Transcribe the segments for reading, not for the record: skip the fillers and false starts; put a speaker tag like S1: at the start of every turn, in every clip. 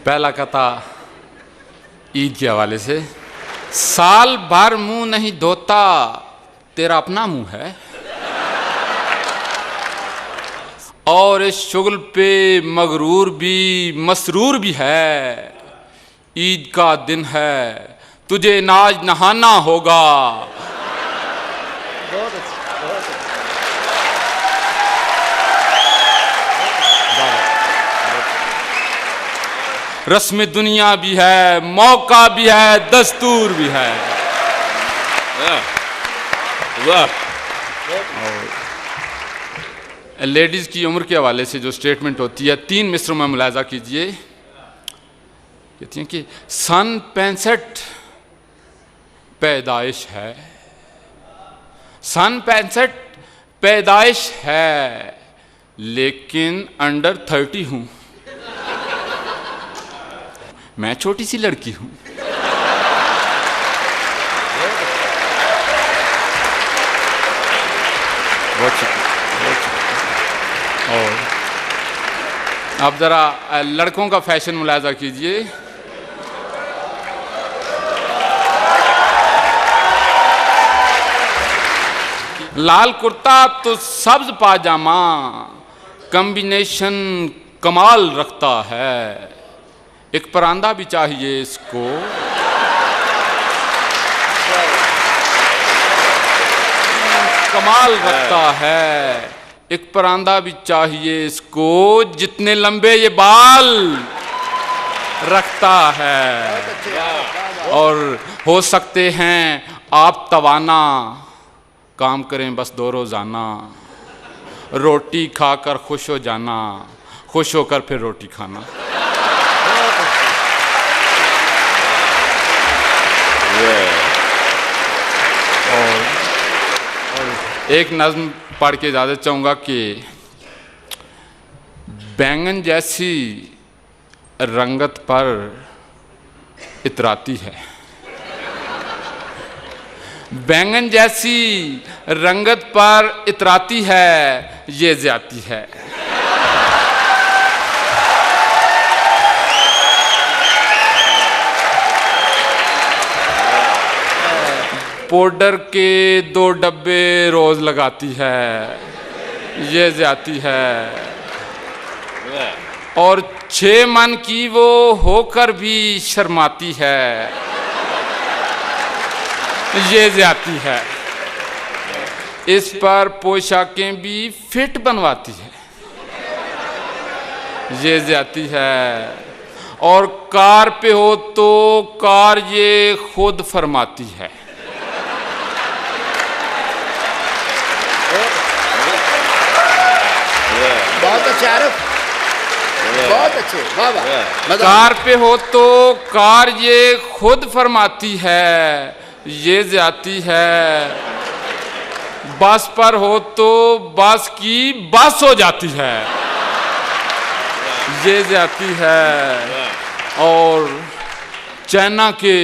S1: पहला कथा ईद के हवाले से। साल भर मुंह नहीं धोता, तेरा अपना मुंह है, और इस शुगल पे मगरूर भी मसरूर भी है। ईद का दिन है, तुझे नाज नहाना होगा। रस्म दुनिया भी है, मौका भी है, दस्तूर भी है।
S2: वाह।
S1: लेडीज की उम्र के हवाले से जो स्टेटमेंट होती है 3 मिसरों में मुलाजा कीजिए। कहती हैं कि सन 65 पैदाइश है, सन 65 पैदाइश है, लेकिन अंडर 30 हूं। मैं छोटी सी लड़की हूं। बहुत शुक्रिया। और अब जरा लड़कों का फैशन मुलाजा कीजिए। लाल कुर्ता तो सब्ज पाजामा, कॉम्बिनेशन कमाल रखता है। एक परांदा भी चाहिए इसको, कमाल रखता है। एक परांदा भी चाहिए इसको, जितने लंबे ये बाल रखता है। और हो सकते हैं आप तवाना, काम करें बस 2 रोजाना। रोटी खाकर खुश हो जाना, खुश होकर फिर रोटी खाना। और एक नज़्म पढ़ के इजाज़त चाहूँगा कि बैंगन जैसी रंगत पर इतराती है, बैंगन जैसी रंगत पर इतराती है, ये ज़्यादती है। पाउडर के 2 डब्बे रोज लगाती है, ये ज़्यादती है। और 6 मन की वो होकर भी शर्माती है, ये ज़्यादती है। इस पर पोशाकें भी फिट बनवाती है, ये ज़्यादती है। और कार पे हो तो कार ये खुद फरमाती है।
S3: बहुत अच्छे आरिफ, बहुत अच्छे, वाह वाह।
S1: कार पे हो तो कार ये खुद फरमाती है, ये ज़्यादती है। बस पर हो तो बस की बस हो जाती है, ये ज़्यादती है। और चाइना के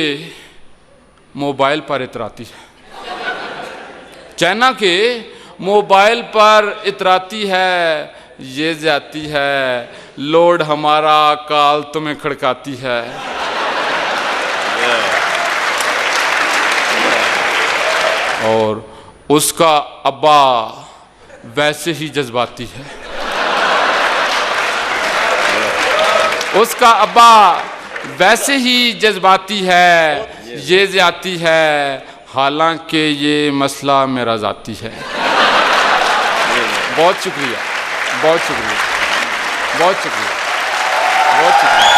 S1: मोबाइल पर इतराती है, चाइना के मोबाइल पर इतराती है, ये ज़्यादती है। लोड हमारा काल तुम्हें खड़काती है। और उसका अब्बा वैसे ही जज्बाती है, उसका अब्बा वैसे ही जज्बाती है, ये ज़्यादती है। हालांकि ये मसला मेरा ज़ाती है। बहुत शुक्रिया, बहुत शुक्रिया, बहुत शुक्रिया, बहुत शुक्रिया।